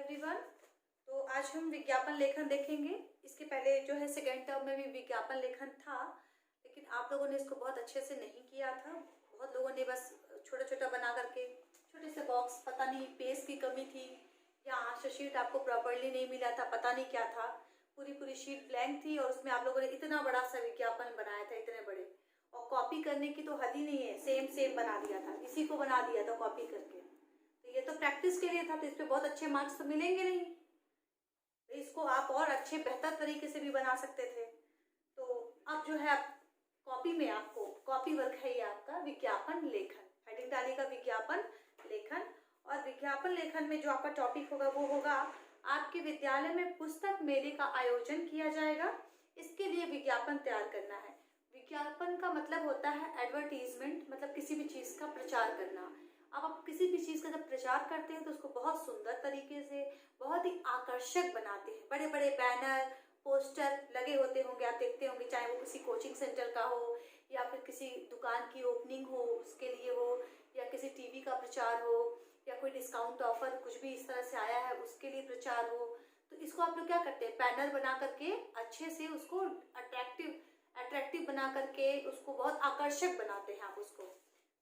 Everyone. तो आज हम विज्ञापन लेखन देखेंगे। इसके पहले जो है सेकेंड टर्म में भी विज्ञापन लेखन था, लेकिन आप लोगों ने इसको बहुत अच्छे से नहीं किया था। बहुत लोगों ने बस छोटा छोटा बना करके छोटे से बॉक्स, पता नहीं पेज की कमी थी या आंसर शीट आपको प्रॉपरली नहीं मिला था, पता नहीं क्या था। पूरी शीट ब्लैंक थी और उसमें आप लोगों ने इतना बड़ा सा विज्ञापन बनाया था, इतने बड़े, और कॉपी करने की तो हद ही नहीं है। सेम सेम बना दिया था, इसी को बना दिया था कॉपी करके। तो ये तो प्रैक्टिस के लिए था, तो इस पे बहुत अच्छे मार्क्स तो मिलेंगे नहीं। तो इसको आप और अच्छे बेहतर तरीके से भी बना सकते थे। तो अब जो है कॉपी में आपको कॉपी वर्क है, ये आपका विज्ञापन लेखन, हेडिंग डालेगा विज्ञापन लेखन। और विज्ञापन लेखन में जो आपका टॉपिक होगा वो होगा आपके विद्यालय में पुस्तक मेले का आयोजन किया जाएगा, इसके लिए विज्ञापन तैयार करना है। विज्ञापन का मतलब होता है एडवर्टीजमेंट, मतलब किसी भी चीज का प्रचार करना। अब आप किसी भी चीज का जब प्रचार करते हैं तो उसको बहुत सुंदर तरीके से, बहुत ही आकर्षक बनाते हैं। बड़े बड़े बैनर, पोस्टर लगे होते होंगे, आप देखते होंगे, चाहे वो किसी कोचिंग सेंटर का हो या फिर किसी दुकान की ओपनिंग हो उसके लिए हो, या किसी टीवी का प्रचार हो, या कोई डिस्काउंट ऑफर कुछ भी इस तरह से आया है उसके लिए प्रचार हो। तो इसको आप लोग क्या करते हैं, बैनर बना करके अच्छे से उसको अट्रैक्टिव बना करके उसको बहुत आकर्षक बनाते हैं आप उसको।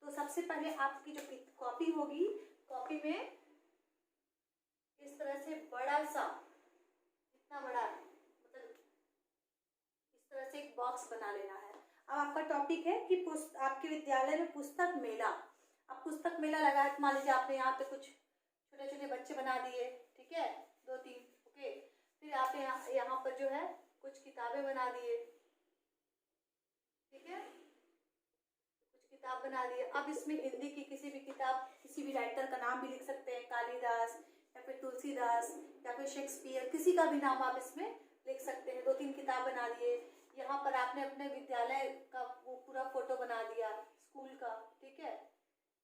तो सबसे पहले आपकी जो कॉपी होगी, कॉपी में इस तरह से बड़ा सा, इतना बड़ा, मतलब इस तरह से एक बॉक्स बना लेना है। अब आपका टॉपिक है कि आपके विद्यालय में पुस्तक मेला। अब पुस्तक मेला लगा है, मान लीजिए आपने यहाँ पे कुछ छोटे छोटे बच्चे बना दिए, ठीक है, 2-3, ओके। फिर आप यहाँ पर जो है कुछ किताबें बना दिए, ठीक है, कुछ किताब बना दिए। अब इसमें हिंदी की किसी भी किताब, किसी भी राइटर का नाम भी लिख सकते हैं, कालिदास या फिर तुलसीदास या फिर शेक्सपियर, किसी का भी नाम आप इसमें लिख सकते हैं। 2-3 किताब बना दिए। यहाँ पर आपने अपने विद्यालय का वो पूरा फोटो बना दिया, स्कूल का, ठीक है,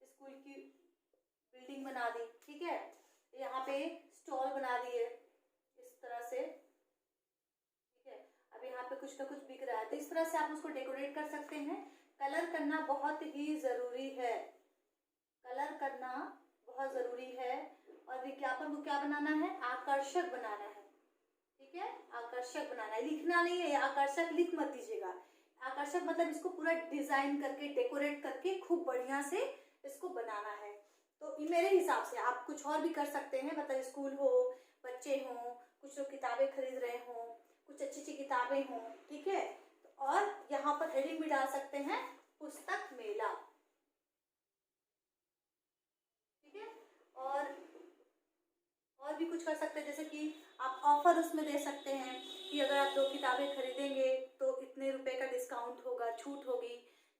स्कूल की बिल्डिंग बना दी, ठीक है। यहाँ पे स्टॉल बना दिए इस तरह से, ठीक है। अब यहाँ पे कुछ ना कुछ बिक रहा है, तो इस तरह से आप उसको डेकोरेट कर सकते हैं। कलर करना बहुत ही जरूरी है, कलर करना बहुत जरूरी है। और विज्ञापन को क्या बनाना है, आकर्षक बनाना है, ठीक है, आकर्षक बनाना है, लिखना नहीं है। आकर्षक लिख मत दीजिएगा, आकर्षक मतलब इसको पूरा डिजाइन करके, डेकोरेट करके खूब बढ़िया से इसको बनाना है। तो मेरे हिसाब से आप कुछ और भी कर सकते हैं, मतलब स्कूल हो, बच्चे हों, कुछ लोग किताबें खरीद रहे हों, कुछ अच्छी अच्छी किताबें हों, ठीक है। और यहाँ पर हेडिंग भी डाल सकते हैं, पुस्तक मेला, ठीक है। और भी कुछ कर सकते हैं, जैसे कि आप ऑफर उसमें दे सकते हैं कि अगर आप 2 किताबें खरीदेंगे तो इतने रुपए का डिस्काउंट होगा, छूट होगी,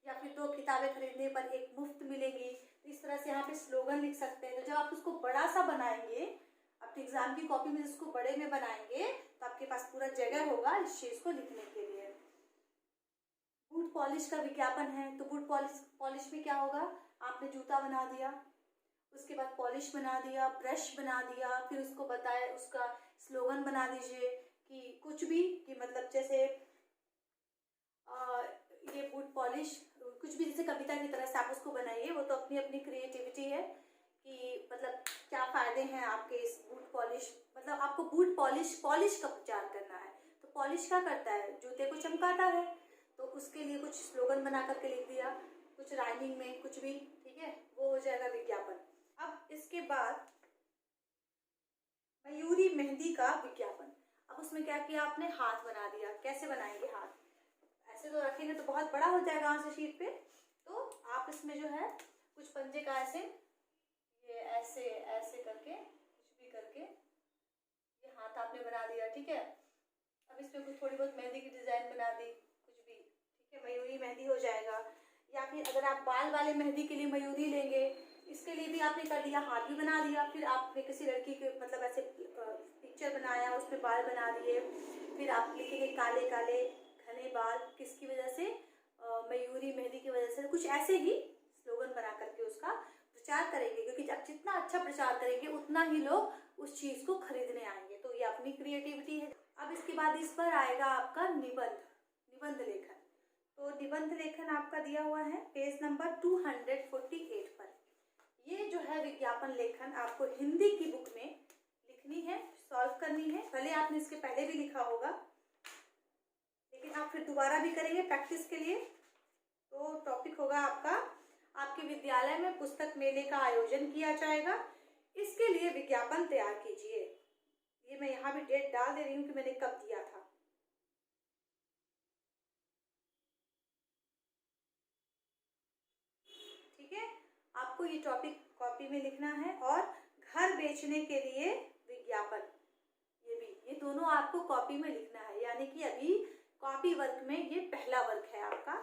या फिर 2 किताबें खरीदने पर 1 मुफ्त मिलेगी। तो इस तरह से यहाँ पे स्लोगन लिख सकते हैं। तो जब आप उसको बड़ा सा बनाएंगे, अपने एग्जाम की कॉपी में इसको बड़े में बनाएंगे, तो आपके पास पूरा जगह होगा इस चीज को लिखने के लिए। बूट पॉलिश का विज्ञापन है, तो बूट पॉलिश में क्या होगा, आपने जूता बना दिया, उसके बाद पॉलिश बना दिया, ब्रश बना दिया, फिर उसको बताया, उसका स्लोगन बना दीजिए कि कुछ भी, कि मतलब जैसे ये बूट पॉलिश, कुछ भी जैसे कविता की तरह से आप उसको बनाइए। वो तो अपनी अपनी क्रिएटिविटी है कि मतलब क्या फायदे हैं आपके इस बूट पॉलिश, मतलब आपको बूट पॉलिश का प्रचार करना है। तो पॉलिश क्या करता है, जूते को चमकाता है, तो उसके लिए कुछ स्लोगन बना करके लिख दिया, कुछ राइमिंग में, कुछ भी, ठीक है, वो हो जाएगा विज्ञापन। अब इसके बाद मयूरी मेहंदी का विज्ञापन। अब उसमें क्या किया आपने, हाथ बना दिया। कैसे बनाएंगे हाथ, ऐसे तो रखेंगे तो बहुत बड़ा हो जाएगा आंसर शीट पे। तो आप इसमें जो है कुछ पंजे का ऐसे, ये ऐसे ऐसे करके, कुछ भी करके ये हाथ आपने बना दिया, ठीक है। अब इसमें कुछ थोड़ी बहुत मेहंदी की डिजाइन बना दी, कुछ भी, ठीक है, मयूरी मेहंदी हो जाएगा। या फिर अगर आप बाल वाले मेहंदी के लिए मयूरी लेंगे, इसके लिए भी आपने कर दिया, हाथ भी बना दिया। फिर आपने किसी लड़की के मतलब ऐसे पिक्चर बनाया, उसमें बाल बना दिए, फिर आप लिखेंगे काले काले घने बाल, किसकी वजह से, मयूरी मेहंदी की वजह से। कुछ ऐसे ही स्लोगन बना करके उसका प्रचार करेंगे, क्योंकि जब जितना अच्छा प्रचार करेंगे उतना ही लोग उस चीज को खरीदने आएंगे। तो ये अपनी क्रिएटिविटी है। अब इसके बाद इस पर आएगा आपका निबंध लेखन। तो निबंध लेखन आपका दिया हुआ है पेज नंबर 248 पर। ये जो है विज्ञापन लेखन आपको हिंदी की बुक में लिखनी है, सॉल्व करनी है। भले आपने इसके पहले भी लिखा होगा, लेकिन आप फिर दोबारा भी करेंगे प्रैक्टिस के लिए। तो टॉपिक होगा आपका, आपके विद्यालय में पुस्तक मेले का आयोजन किया जाएगा, इसके लिए विज्ञापन तैयार कीजिए। ये मैं यहाँ भी डेट डाल दे रही हूँ कि मैंने कब दिया था। ठीक है, आपको ये टॉपिक कॉपी में लिखना है। और घर बेचने के लिए विज्ञापन, ये दोनों आपको कॉपी में लिखना है। यानी कि अभी कॉपी वर्क में ये पहला वर्क है आपका,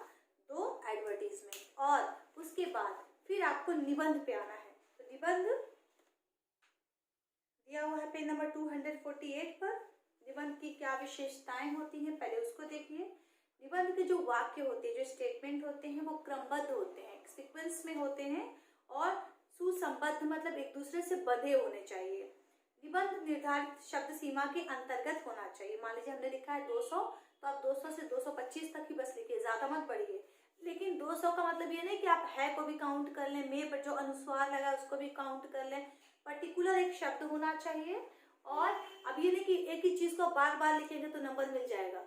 2 एडवर्टीजमेंट। और उसके बाद फिर आपको निबंध पे आना है। तो निबंध दिया हुआ है पेज नंबर 248 पर। निबंध की क्या विशेषताएं होती हैं, पहले उसको देखिए। निबंध के जो वाक्य होते हैं, जो स्टेटमेंट होते हैं, वो क्रमबद्ध होते हैं, सीक्वेंस में होते हैं और सुसंबद्ध, मतलब एक दूसरे से बंधे होने चाहिए। निबंध निर्धारित शब्द सीमा के अंतर्गत होना चाहिए। मान लीजिए हमने लिखा है 200, तो आप 200 से 225 तक ही बस लिखिए, ज्यादा मत बढ़िए। लेकिन 200 का मतलब ये नहीं कि आप है को भी काउंट कर लें, में पर जो अनुस्वार लगा उसको भी काउंट कर लें। पर्टिकुलर एक शब्द होना चाहिए। और अब ये नहीं कि एक ही चीज को बार बार लिखेंगे तो नंबर मिल जाएगा।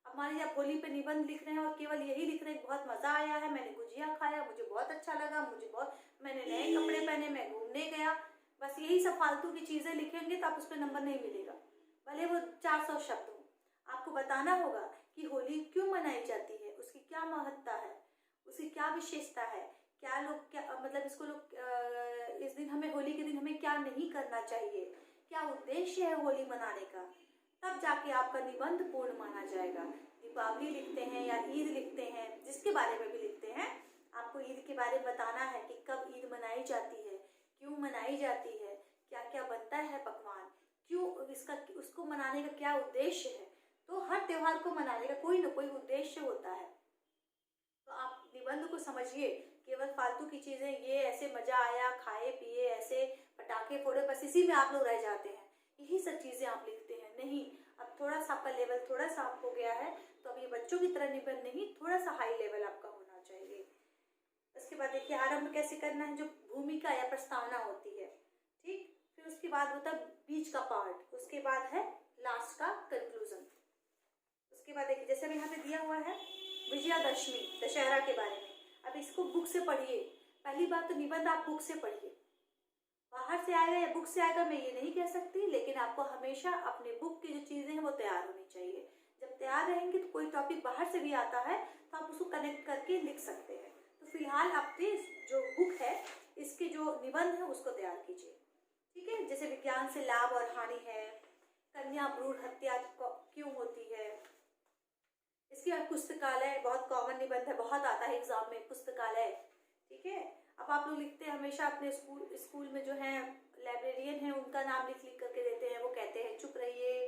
अब मान लीजिए आप होली पे निबंध लिख रहे हैं और केवल यही लिख रहे हैं, बहुत मजा आया है, मैंने गुजिया खाया, मुझे बहुत अच्छा लगा, मैंने नए कपड़े पहने, मैं घूमने गया, बस यही सब फालतू की चीजें लिखेंगे तो आप उस पर नंबर नहीं मिलेगा, भले वो 400 शब्द हो। आपको बताना होगा कि होली क्यों मनाई जाती है, उसकी क्या महत्ता है, उसकी क्या विशेषता है, क्या लोग क्या मतलब इसको लोग इस दिन हमें, होली के दिन हमें क्या नहीं करना चाहिए, क्या उद्देश्य है होली मनाने का, तब जाके आपका निबंध पूर्ण माना जाएगा। दीपावली लिखते हैं या ईद लिखते हैं, जिसके बारे में भी लिखते हैं, आपको ईद के बारे में बताना है कि कब ईद मनाई जाती है, क्यों मनाई जाती है, क्या क्या बनता है पकवान, क्यों उसको मनाने का क्या उद्देश्य है। तो हर त्योहार को मनाने का कोई ना कोई उद्देश्य होता है। तो आप निबंध को समझिए, केवल फालतू की चीजें, ये ऐसे मजा आया, खाए पिए, ऐसे पटाखे फोड़े, बस इसी में आप लोग रह जाते हैं, यही सब चीजें आप लिखते हैं। नहीं, अब थोड़ा सा आपका लेवल थोड़ा सा अप हो गया है, तो अब ये बच्चों की तरह निबंध नहीं, थोड़ा सा हाई लेवल आपका होना चाहिए। उसके बाद देखिए आरंभ कैसे करना है, जो भूमिका या प्रस्तावना होती है, ठीक। फिर उसके बाद होता है बीच का पार्ट, उसके बाद है लास्ट का कंक्लूजन। उसके बाद देखिए जैसे यहाँ पे दिया हुआ है विजयादशमी, दशहरा के बारे में। अब इसको बुक से पढ़िए। पहली बात तो निबंध आप बुक से पढ़िए, बाहर से आएगा या बुक से आएगा मैं ये नहीं कह सकती, लेकिन आपको हमेशा अपने बुक की जो चीजें हैं वो तैयार होनी चाहिए। जब तैयार रहेंगे तो कोई टॉपिक बाहर से भी आता है तो आप उसको कनेक्ट करके लिख सकते हैं। तो फिलहाल अपने जो बुक है इसके जो निबंध है उसको तैयार कीजिए, ठीक है। जैसे विज्ञान से लाभ और हानि है, कन्या भ्रूण हत्या क्यों होती है, इसके बाद पुस्तकालय, बहुत कॉमन निबंध है, बहुत आता है एग्जाम में, पुस्तकालय, ठीक है। अब आप लोग लिखते हैं हमेशा अपने स्कूल में जो है लाइब्रेरियन है उनका नाम लिख लिख करके देते हैं, वो कहते हैं चुप रहिए,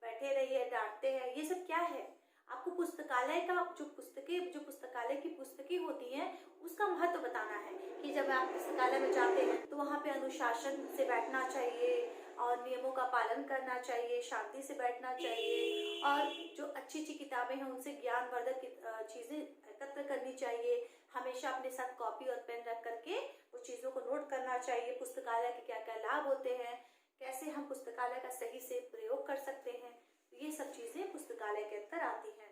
बैठे रहिए, डांटते हैं, ये सब क्या है। आपको पुस्तकालय का जो पुस्तकालय की पुस्तकें होती हैं उसका महत्व बताना है कि जब आप पुस्तकालय में जाते हैं तो वहाँ पे अनुशासन से बैठना चाहिए और नियमों का पालन करना चाहिए, शांति से बैठना चाहिए, और जो अच्छी अच्छी किताबें हैं उनसे ज्ञानवर्धक चीज़ें एकत्र करनी चाहिए। हमेशा अपने साथ कॉपी और पेन रख करके वो चीज़ों को नोट करना चाहिए। पुस्तकालय के क्या क्या लाभ होते हैं, कैसे हम पुस्तकालय का सही से प्रयोग कर सकते हैं, ये सब चीज़ें पुस्तकालय के अंदर आती हैं।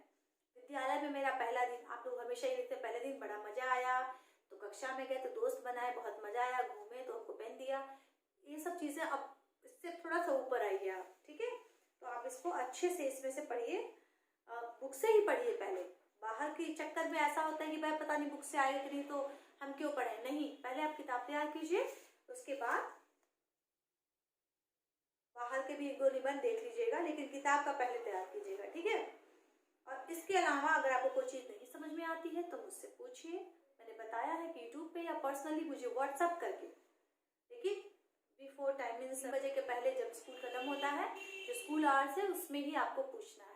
विद्यालय में मेरा पहला दिन, आप लोग हमेशा ही लिखते हैं पहले दिन बड़ा मजा आया, तो कक्षा में गए तो दोस्त बनाए, बहुत मजा आया, घूमे तो हमको पेन दिया, ये सब चीज़ें अब इससे थोड़ा सा ऊपर आइए आप, ठीक है। तो आप इसको अच्छे से इसमें से पढ़िए, बुक से ही पढ़िए पहले। बाहर के चक्कर में ऐसा होता है कि भाई पता नहीं बुक से आएगा कि नहीं तो हम क्यों पढ़ें, नहीं, पहले आप किताब तैयार कीजिए, उसके बाद बाहर के भी एक दो निबंध देख लीजिएगा, लेकिन किताब का पहले तैयार कीजिएगा, ठीक है। और इसके अलावा अगर आपको कोई चीज़ नहीं समझ में आती है तो मुझसे पूछिए, मैंने बताया है कि यूट्यूब पे या पर्सनली मुझे व्हाट्सअप करके, लेकिन बिफोर टाइम मीन्स 6 बजे के पहले जब स्कूल खत्म होता है, जो स्कूल आवर्स है उसमें ही आपको पूछना है।